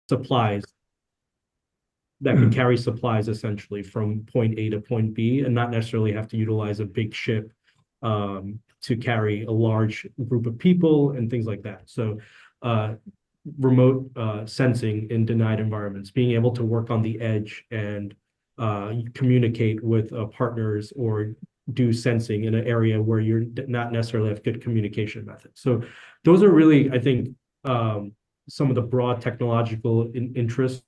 supplies that can carry supplies essentially from point A to point B and not necessarily have to utilize a big ship to carry a large group of people and things like that. So remote sensing in denied environments, being able to work on the edge and communicate with partners or do sensing in an area where you're not necessarily have good communication methods. So those are really, I think, some of the broad technological interests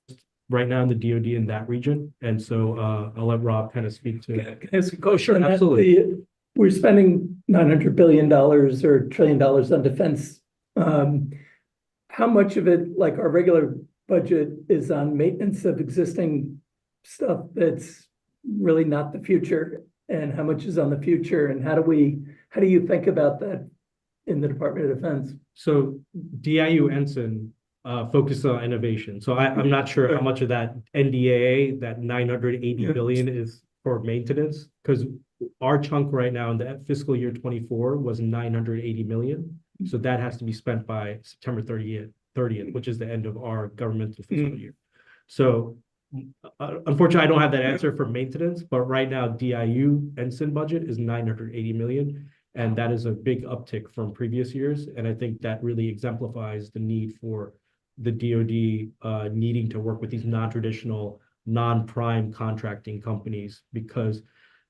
right now in the DoD in that region. And so I'll let Rob kind of speak to it. Can I ask a question? Absolutely. We're spending $900 billion or $1 trillion on defense. How much of it, like our regular budget, is on maintenance of existing stuff that's really not the future? And how much is on the future? And how do you think about that in the Department of Defense? So DIU Ensign focuses on innovation. So I'm not sure how much of that NDAA, that 980 billion is for maintenance, because our chunk right now in the fiscal year 24 was 980 million. So that has to be spent by September 30th, which is the end of our governmental fiscal year. So unfortunately, I don't have that answer for maintenance, but right now DIU Ensign budget is 980 million. And that is a big uptick from previous years. And I think that really exemplifies the need for the DoD needing to work with these non-traditional, non-prime contracting companies, because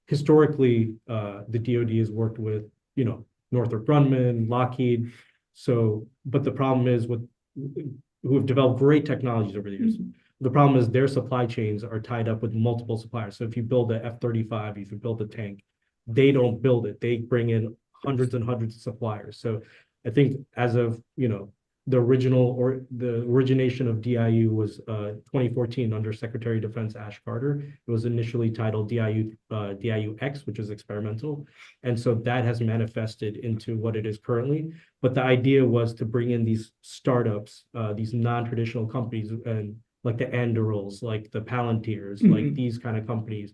historically, the DoD has worked with, Northrop Grumman, Lockheed. So, but the problem is who have developed great technologies over the years. The problem is their supply chains are tied up with multiple suppliers. So if you build a F-35, if you build a tank, they don't build it. They bring in hundreds and hundreds of suppliers. So I think as of, the origination of DIU was 2014 under Secretary of Defense Ash Carter. It was initially titled DIU-X, which is experimental. And so that has manifested into what it is currently. But the idea was to bring in these startups, these non-traditional companies, and like the Andurils, like the Palantirs, like these kind of companies,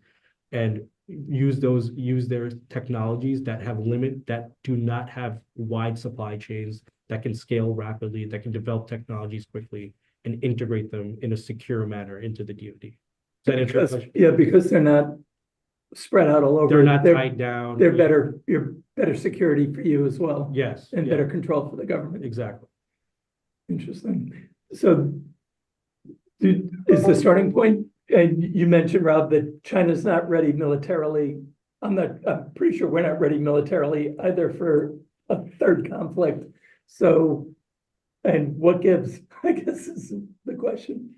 and use their technologies that do not have wide supply chains, that can scale rapidly, that can develop technologies quickly and integrate them in a secure manner into the DoD. Because they're not spread out all over. They're not tied down. They're better security for you as well. Yes. And better control for the government. Exactly. Interesting. So is the starting point, and you mentioned, Rob, that China's not ready militarily. I'm pretty sure we're not ready militarily either for a third conflict. So, and what gives, I guess, is the question.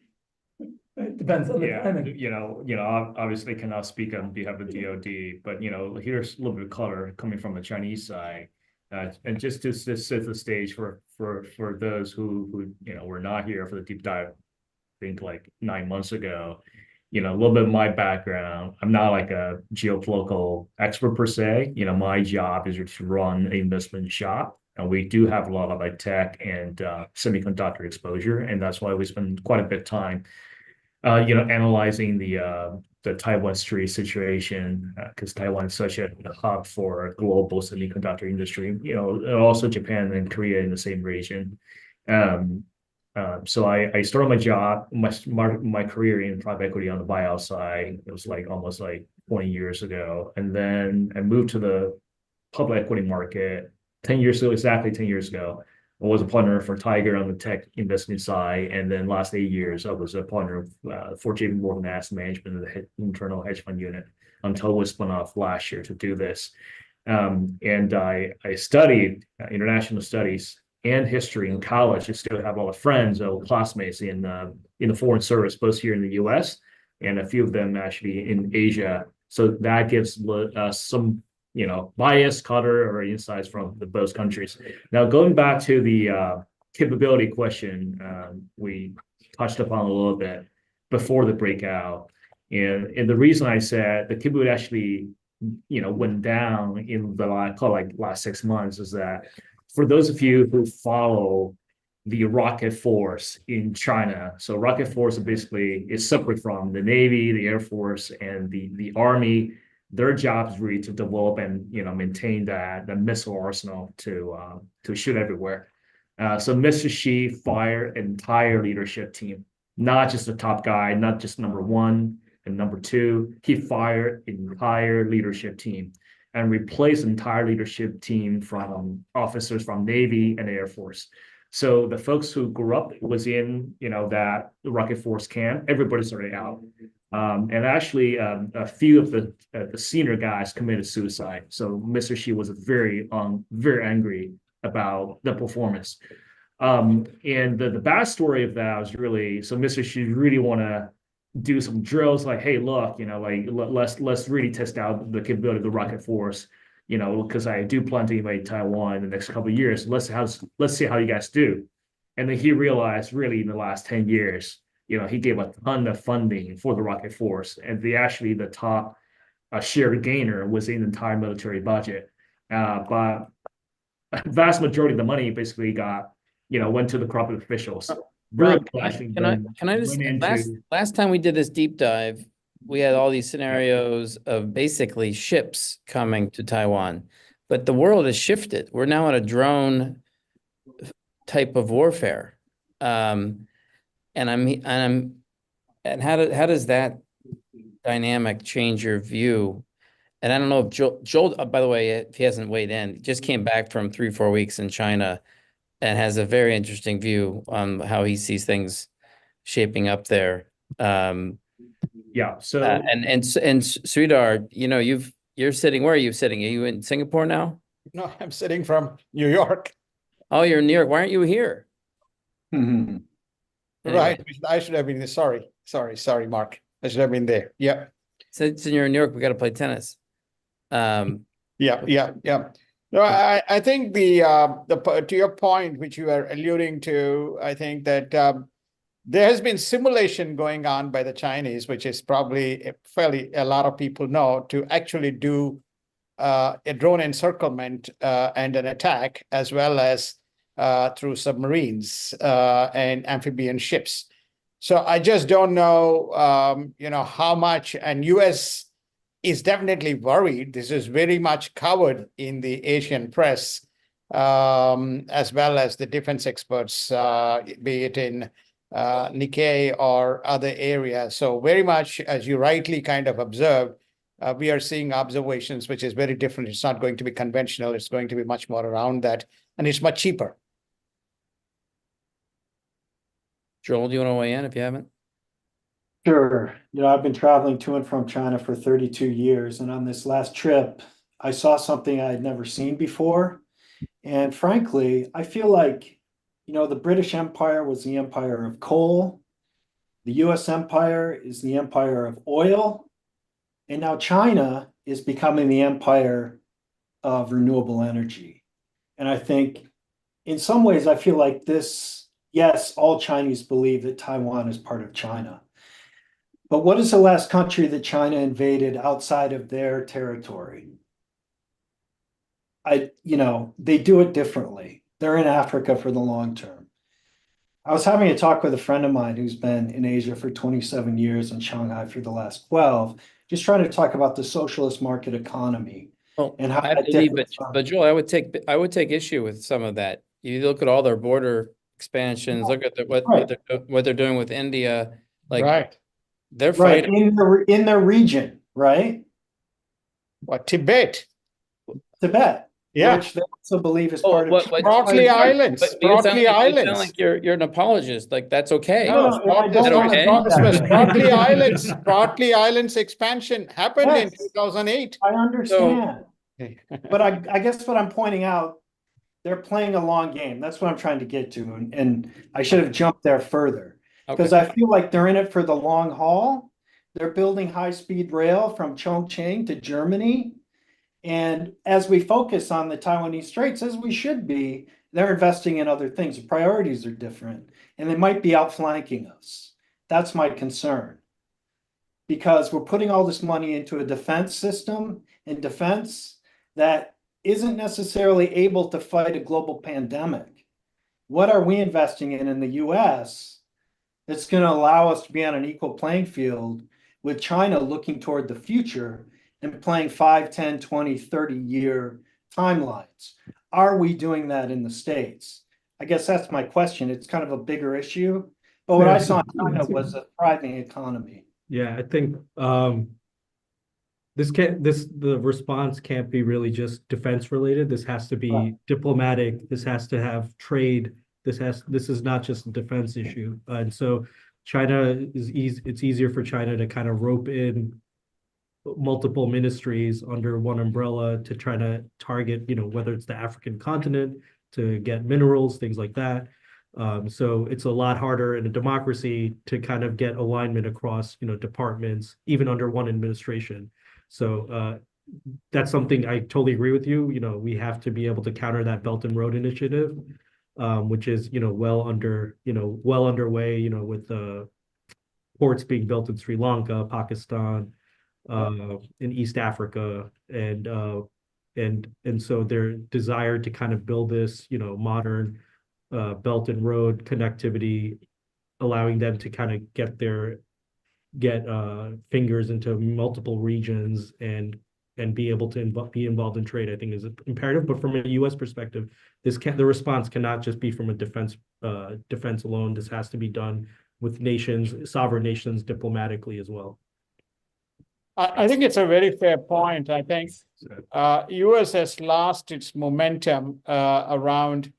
It depends on the timing. Obviously cannot speak on behalf of DoD, but here's a little bit of color coming from the Chinese side, and just to set the stage for those who were not here for the deep dive. I think like 9 months ago. A little bit of my background. I'm not like a geopolitical expert per se. My job is to run an investment shop. And we do have a lot of tech and semiconductor exposure, and that's why we spend quite a bit of time, analyzing the Taiwan Strait situation, because Taiwan is such a hub for global semiconductor industry. Also Japan and Korea in the same region. So I started my job, my career in private equity on the buyout side. It was almost 20 years ago, and then I moved to the public equity market. 10 years ago, exactly 10 years ago, I was a partner for Tiger on the tech investment side. And then last 8 years, I was a partner for JP Morgan Asset Management, the internal hedge fund unit, until we spun off last year to do this. And I studied international studies and history in college. I still have a lot of friends, classmates in the foreign service, both here in the US and a few of them actually in Asia. So that gives us some bias, color, or insights from both countries. Now, going back to the capability question, we touched upon a little bit before the breakout. And the reason I said the capability actually, went down in the last 6 months is that for those of you who follow the rocket force in China, so rocket force basically is separate from the Navy, the Air Force, and the Army. Their job is really to develop and maintain the missile arsenal to shoot everywhere. So Mr. Xi fired an entire leadership team not just the top guy, not just number one and number two. He fired an entire leadership team and replaced the entire leadership team from officers from Navy and Air Force. So the folks who grew up was in, that rocket force camp, everybody started out. And actually, a few of the senior guys committed suicide. So Mr. Xi was very angry about the performance. And the backstory of that was really, so Mr. Xi really want to do some drills like, hey, look, let's really test out the capability of the rocket force, because I do plan to invade Taiwan in the next couple of years. Let's see how you guys do. And then he realized really in the last 10 years, he gave a ton of funding for the rocket force, and the top share gainer was in the entire military budget. But vast majority of the money basically went to the corporate officials. Can I just, last time we did this deep dive, we had all these scenarios of basically ships coming to Taiwan, but the world has shifted. We're now in a drone type of warfare. And how does that dynamic change your view? And I don't know if Joel, by the way, if he hasn't weighed in, just came back from 3-4 weeks in China and has a very interesting view on how he sees things shaping up there. Yeah. So and Sridhar, you're sitting. Where are you sitting? Are you in Singapore now? No, I'm sitting from New York. Oh, you're in New York. Why aren't you here? Anyway. Right. I should have been there. Sorry, Mark. I should have been there. Yeah. Since you're in New York, we got to play tennis. Yeah. No, I think the to your point, which you are alluding to, I think that there has been simulation going on by the Chinese, which is probably a lot of people know, to actually do a drone encirclement and an attack, as well as through submarines and amphibian ships. So I just don't know, how much, and US is definitely worried. This is very much covered in the Asian press, as well as the defense experts, be it in Nikkei or other areas. So very much, as you rightly kind of observed, we are seeing observations, which is very different. It's not going to be conventional. It's going to be much more around that, and it's much cheaper. Joel, do you want to weigh in if you haven't? Sure. I've been traveling to and from China for 32 years. And on this last trip, I saw something I had never seen before. And frankly, I feel like, the British Empire was the empire of coal. The US empire is the empire of oil. And now China is becoming the empire of renewable energy. And I think in some ways, I feel like this, yes, all Chinese believe that Taiwan is part of China. But what is the last country that China invaded outside of their territory? They do it differently. They're in Africa for the long term. I was having a talk with a friend of mine who's been in Asia for 27 years and Shanghai for the last 12, just trying to talk about the socialist market economy. And how I believe, but Joel, I would take issue with some of that. You look at all their border expansions, look at what they're doing with India, right. They're fighting in their region, right? What, Tibet? Yeah, which they also believe is part of Spratly Islands. Spratly Islands. You sound like you're an apologist. Like that's okay. Spratly Islands expansion happened in 2008. I understand, but I guess what I'm pointing out, they're playing a long game. That's what I'm trying to get to, and I should have jumped there further. Because I feel like they're in it for the long haul. They're building high-speed rail from Chongqing to Germany. And as we focus on the Taiwanese Straits, as we should be, they're investing in other things. The priorities are different, and they might be outflanking us. That's my concern. Because we're putting all this money into a defense system and defense that isn't necessarily able to fight a global pandemic. What are we investing in the US that's going to allow us to be on an equal playing field with China looking toward the future and playing 5, 10, 20, 30-year timelines? Are we doing that in the States? I guess that's my question. It's kind of a bigger issue, But what I saw in China was a thriving economy. Yeah, I think the response can't be really just defense related. This has to be diplomatic. This has to have trade. This is not just a defense issue. And so China it's easier for China to kind of rope in multiple ministries under one umbrella to try to target, whether it's the African continent to get minerals, things like that. So it's a lot harder in a democracy to kind of get alignment across, departments, even under one administration. So that's something I totally agree with you. We have to be able to counter that Belt and Road Initiative, which is, well underway, with ports being built in Sri Lanka, Pakistan, in East Africa, and so their desire to kind of build this, modern Belt and Road connectivity, allowing them to kind of get fingers into multiple regions and be able to be involved in trade, I think is imperative. But from a U.S. perspective, the response cannot just be from a defense alone. This has to be done with sovereign nations diplomatically as well. I think it's a very fair point. I think U.S. has lost its momentum around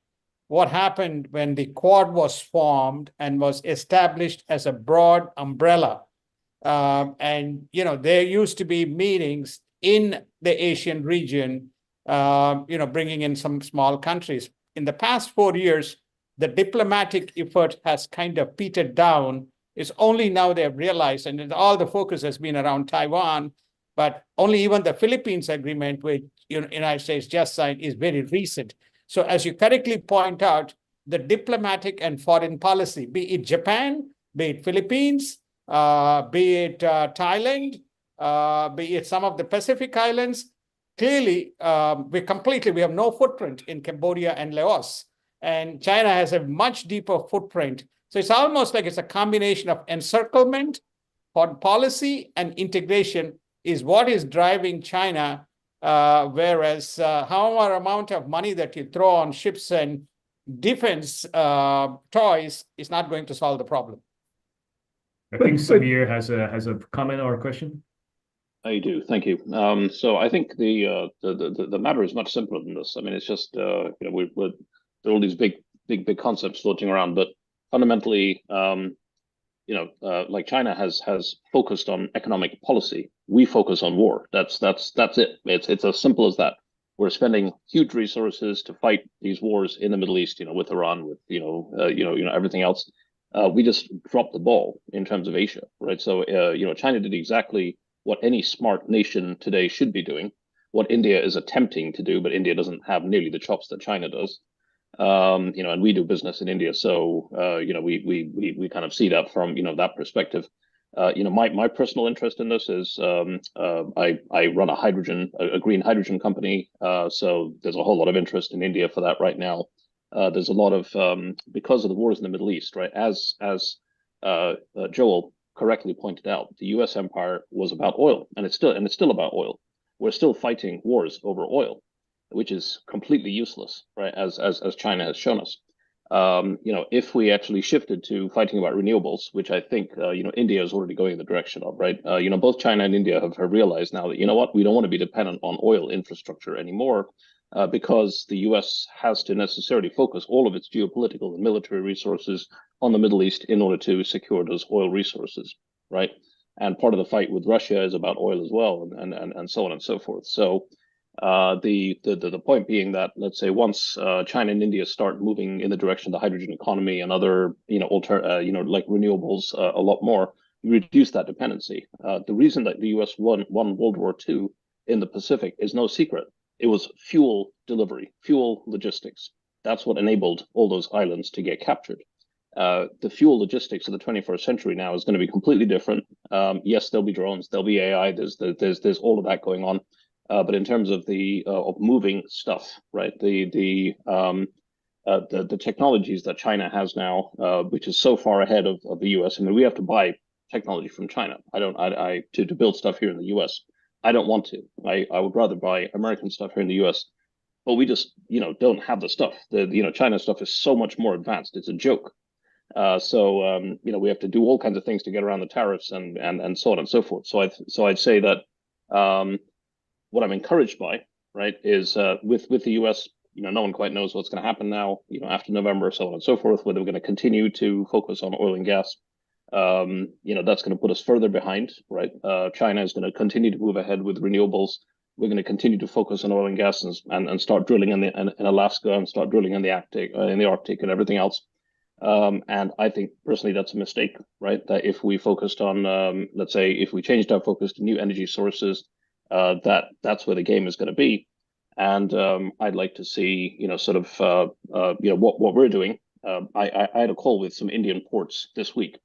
what happened when the Quad was formed and was established as a broad umbrella. And, there used to be meetings in the Asian region, bringing in some small countries. In the past 4 years, the diplomatic effort has kind of petered down. It's only now they've realized, and all the focus has been around Taiwan, but only even the Philippines agreement, which United States just signed, is very recent. So as you correctly point out, the diplomatic and foreign policy, be it Japan, be it Philippines, be it Thailand, be it some of the Pacific Islands, clearly we have no footprint in Cambodia and Laos. And China has a much deeper footprint. So it's almost like it's a combination of encirclement, foreign policy, and integration is what is driving China, whereas however amount of money that you throw on ships and defense toys is not going to solve the problem. I think Samir has a comment or a question. I do, thank you. So I think the matter is much simpler than this. I mean, it's just there are all these big concepts floating around, but fundamentally, like China has focused on economic policy. We focus on war. That's it. It's as simple as that. We're spending huge resources to fight these wars in the Middle East, with Iran, with everything else. We just dropped the ball in terms of Asia, right? So China did exactly what any smart nation today should be doing, what India is attempting to do, but India doesn't have nearly the chops that China does. And we do business in India, so we kind of see that from that perspective. My personal interest in this is I run a green hydrogen company, so there's a whole lot of interest in India for that right now. There's a lot of because of the wars in the Middle East, right? As Joel correctly pointed out, the U.S. empire was about oil, and it's still about oil. We're still fighting wars over oil, which is completely useless, right? As China has shown us. If we actually shifted to fighting about renewables, which I think India is already going in the direction of, right? Both China and India have realized now that we don't want to be dependent on oil infrastructure anymore, because the U.S. has to necessarily focus all of its geopolitical and military resources on the Middle East in order to secure those oil resources, right? And part of the fight with Russia is about oil as well, and so on and so forth. So the point being that, let's say, once China and India start moving in the direction of the hydrogen economy and other like renewables a lot more, you reduce that dependency. The reason that the U.S. won World War II in the Pacific is no secret. It was fuel delivery, fuel logistics. That's what enabled all those islands to get captured. The fuel logistics of the 21st century now is going to be completely different. Yes, there'll be drones, there'll be AI, there's all of that going on. But in terms of of moving stuff, right? The technologies that China has now, which is so far ahead of the U.S. I mean, we have to buy technology from China. To build stuff here in the U.S. I don't want to. I would rather buy American stuff here in the U.S. But we just don't have the stuff. China stuff is so much more advanced. It's a joke. We have to do all kinds of things to get around the tariffs and so on and so forth. So I'd say that what I'm encouraged by, right, is with the US, no one quite knows what's going to happen now, after November, so on and so forth, whether we're going to continue to focus on oil and gas. That's going to put us further behind, right? China is going to continue to move ahead with renewables. We're going to continue to focus on oil and gas and start drilling in Alaska and start drilling in the Arctic and everything else. And I think personally that's a mistake, right? That if we focused on, let's say, if we changed our focus to new energy sources, that's where the game is going to be. And I'd like to see, what we're doing. I had a call with some Indian ports this week.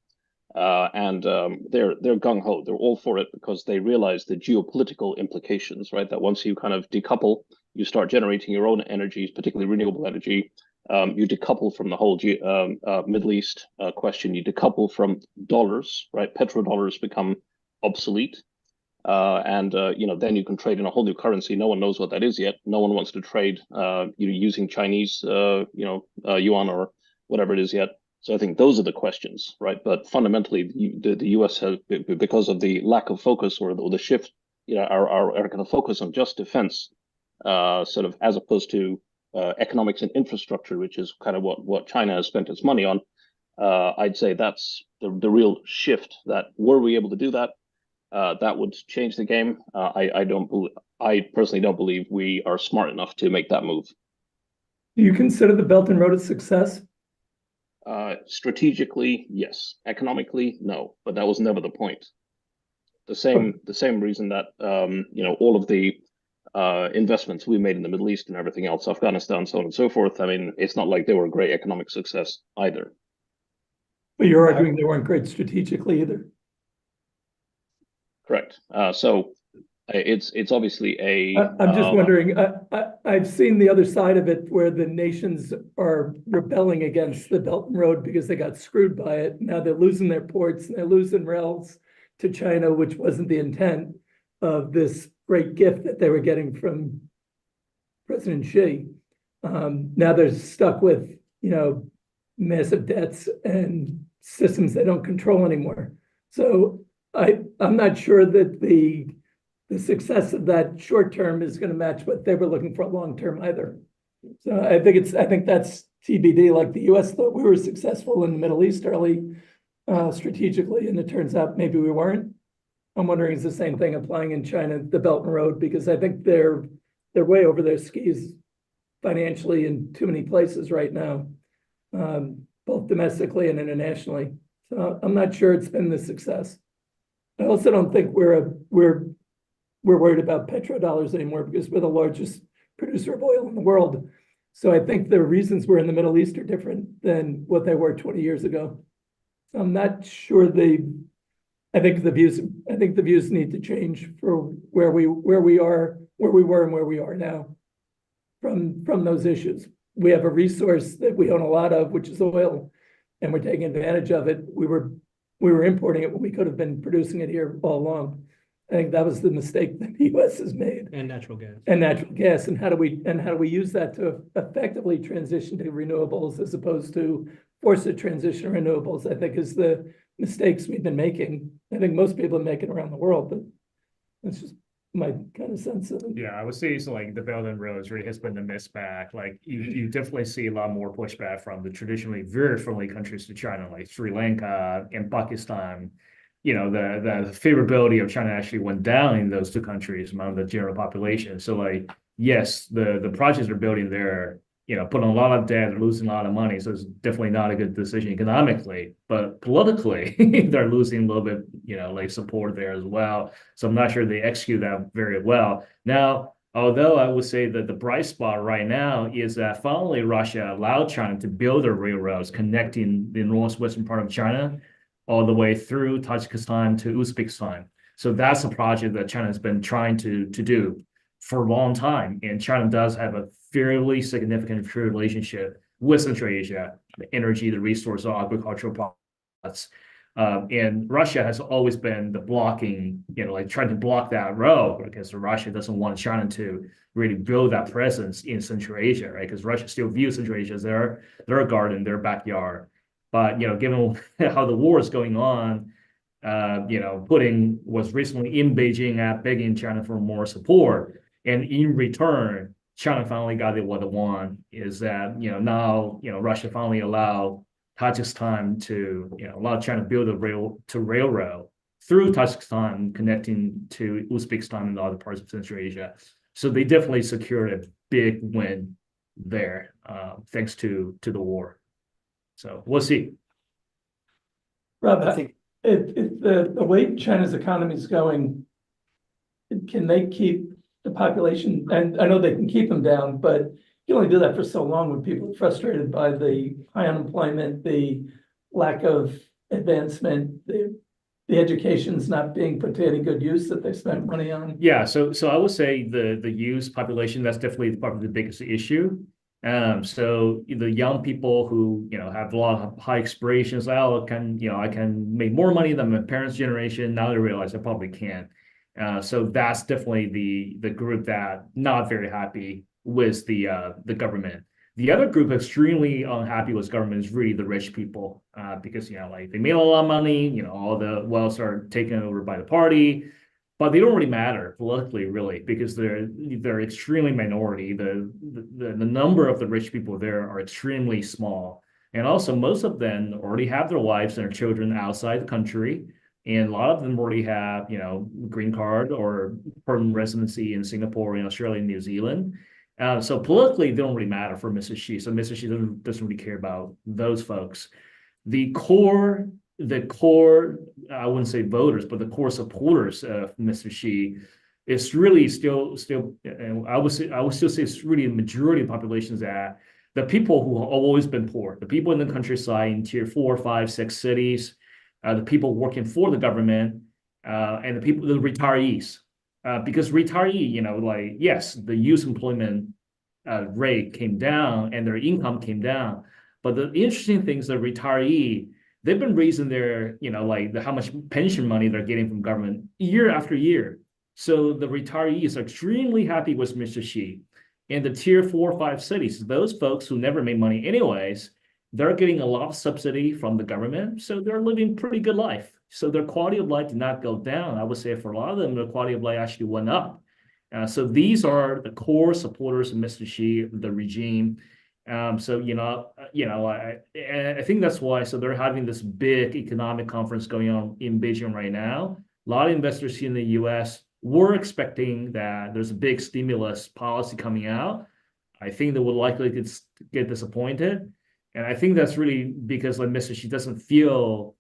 And they're gung ho. They're all for it because they realize the geopolitical implications, right? That once you kind of decouple, you start generating your own energies, particularly renewable energy. You decouple from the whole Middle East question. You decouple from dollars, right? Petrodollars become obsolete, and then you can trade in a whole new currency. No one knows what that is yet. No one wants to trade, using Chinese, yuan or whatever it is yet. So I think those are the questions, right? But fundamentally, the U.S. has, because of the lack of focus or the shift, are going to focus on just defense, sort of as opposed to economics and infrastructure, which is kind of what China has spent its money on. I'd say that's the real shift. That were we able to do that, that would change the game. I personally don't believe we are smart enough to make that move. Do you consider the Belt and Road a success? Strategically, yes. Economically, no. But that was never the point. The same reason that all of the investments we made in the Middle East and everything else, Afghanistan, so on and so forth. I mean, it's not like they were a great economic success either. But you're arguing they weren't great strategically either. Correct. So it's obviously a. I'm just wondering. I've seen the other side of it, where the nations are rebelling against the Belt and Road because they got screwed by it. Now they're losing their ports and they're losing rails to China, which wasn't the intent of this great gift that they were getting from President Xi. Now they're stuck with massive debts and systems they don't control anymore. So I'm not sure that the success of that short term is going to match what they were looking for long term either. So I think that's TBD. Like the U.S. thought we were successful in the Middle East early, strategically, and it turns out maybe we weren't. I'm wondering is the same thing applying in China, the Belt and Road, because I think they're way over their skis financially in too many places right now, both domestically and internationally. So I'm not sure it's been the success. I also don't think we're worried about petrodollars anymore because we're the largest producer of oil in the world. So I think the reasons we're in the Middle East are different than what they were 20 years ago. So I'm not sure I think the views need to change for where we were and where we are now from those issues. We have a resource that we own a lot of, which is oil, and we're taking advantage of it. We were importing it when we could have been producing it here all along. I think that was the mistake that the U.S. has made. And natural gas. And how do we use that to effectively transition to renewables as opposed to force a transition to renewables, I think is the mistakes we've been making. I think most people are making around the world, but that's just my kind of sense of it. Yeah, I would say so. Like the Belt and Road really has been a misback. Like you definitely see a lot more pushback from the traditionally very friendly countries to China, like Sri Lanka and Pakistan. The favorability of China actually went down in those two countries among the general population. So like, yes, the projects they're building there, putting a lot of debt, losing a lot of money. So it's definitely not a good decision economically, but politically, they're losing a little bit, like support there as well. So I'm not sure they execute that very well. Now, although I would say that the bright spot right now is that finally Russia allowed China to build their railroads connecting the northwestern part of China all the way through Tajikistan to Uzbekistan. So that's a project that China has been trying to do for a long time. And China does have a fairly significant relationship with Central Asia, the energy, the resource, agricultural products. And Russia has always been the blocking, trying to block that road because Russia doesn't want China to really build that presence in Central Asia, right? Because Russia still views Central Asia as their garden, their backyard. But, given how the war is going on, Putin was recently in Beijing begging China for more support. And in return, China finally got what they want, is that, now, Russia finally allowed Tajikistan to, allow China to build a railroad through Tajikistan, connecting to Uzbekistan and other parts of Central Asia. So they definitely secured a big win there, thanks to the war. So we'll see. Rob, I think if the way China's economy is going, can they keep the population? And I know they can keep them down, but you only do that for so long when people are frustrated by the high unemployment, the lack of advancement, the education's not being put to any good use that they spent money on. Yeah, so I would say the youth population, that's definitely probably the biggest issue. So the young people who have a lot of high aspirations, I can make more money than my parents' generation. Now they realize I probably can't. So that's definitely the group that not very happy with the government. The other group extremely unhappy with government is really the rich people, because like they made a lot of money, all the wealth are taken over by the party, but they don't really matter politically, really, because they're extremely minority. The number of the rich people there are extremely small, and also most of them already have their wives and their children outside the country, and a lot of them already have green card or permanent residency in Singapore, in Australia, and New Zealand. So politically, they don't really matter for Mrs. Xi. So Mrs. Xi doesn't really care about those folks. The core, I wouldn't say voters, but the core supporters of Mr. Xi is really still, and I would still say it's really the majority of populations that the people who have always been poor, the people in the countryside in tier 4, 5, 6 cities, the people working for the government, and the retirees. Because retiree, yes, the youth employment rate came down and their income came down. But the interesting thing is the retiree, they've been raising their, how much pension money they're getting from government year after year. So the retirees are extremely happy with Mr. Xi. And the tier 4 or 5 cities, those folks who never made money anyways, they're getting a lot of subsidy from the government. So they're living pretty good life. So their quality of life did not go down. I would say for a lot of them, their quality of life actually went up. So these are the core supporters of Mr. Xi, the regime. I think that's why. So they're having this big economic conference going on in Beijing right now. A lot of investors here in the U.S. were expecting that there's a big stimulus policy coming out. I think they would likely get disappointed. And I think that's really because Mr. Xi doesn't feel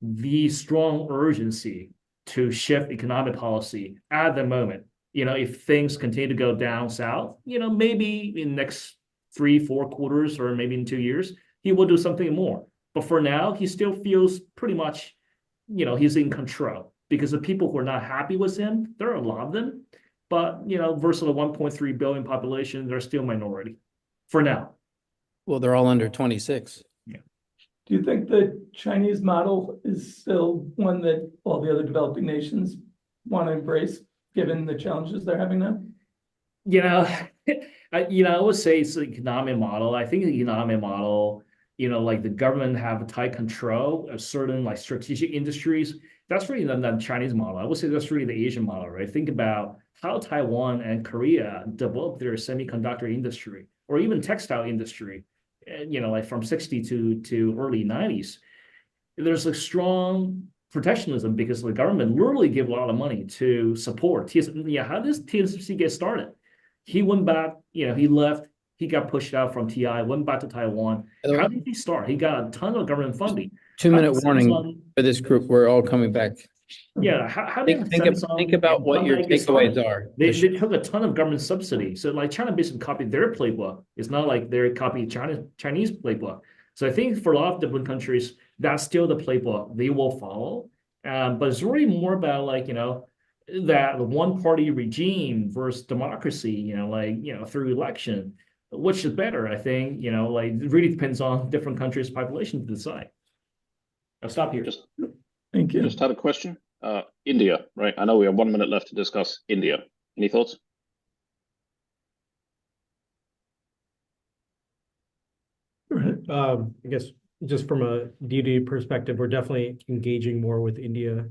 the strong urgency to shift economic policy at the moment. If things continue to go down south, maybe in the next 3-4 quarters or maybe in 2 years, he will do something more. But for now, he still feels pretty much, he's in control, because the people who are not happy with him, there are a lot of them, but, versus the 1.3 billion population, they're still minority for now. Well, they're all under 26. Do you think the Chinese model is still one that all the other developing nations want to embrace, given the challenges they're having now? I would say it's the economic model. I think the economic model, the government have a tight control of certain strategic industries. That's really not the Chinese model. I would say that's really the Asian model, right? Think about how Taiwan and Korea developed their semiconductor industry or even textile industry. From 60 to early 90s, there's a strong protectionism because the government literally give a lot of money to support TSMC. How does TSMC get started? He went back, he left, he got pushed out from TI, went back to Taiwan. How did he start? He got a ton of government funding. 2-minute warning for this group. We're all coming back. Yeah, how did think about what your takeaways are. They took a ton of government subsidy. So China basically copied their playbook. It's not like they're copying Chinese playbook. So I think for a lot of different countries, that's still the playbook they will follow. But it's really more about that one party regime versus democracy, through election, which is better, I think, it really depends on different countries' population to decide. I'll stop here. Thank you. Just had a question. India, right? I know we have 1 minute left to discuss India. Any thoughts? I guess just from a DD perspective, we're definitely engaging more with India,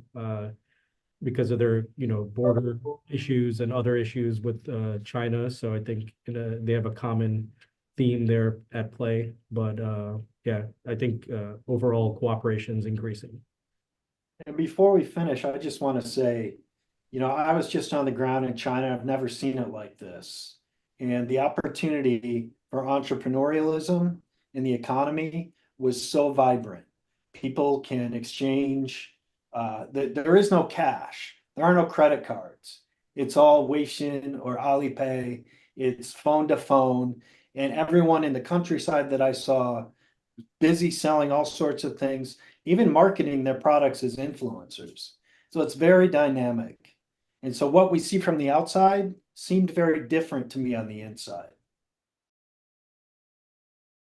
because of their, border issues and other issues with, China. So I think, they have a common theme there at play, but, yeah, I think, overall cooperation is increasing. And before we finish, I just want to say, I was just on the ground in China. I've never seen it like this. And the opportunity for entrepreneurialism in the economy was so vibrant. People can exchange, there is no cash. There are no credit cards. It's all Weixin or Alipay. It's phone to phone. And everyone in the countryside that I saw busy selling all sorts of things, even marketing their products as influencers. So it's very dynamic. And so what we see from the outside seemed very different to me on the inside.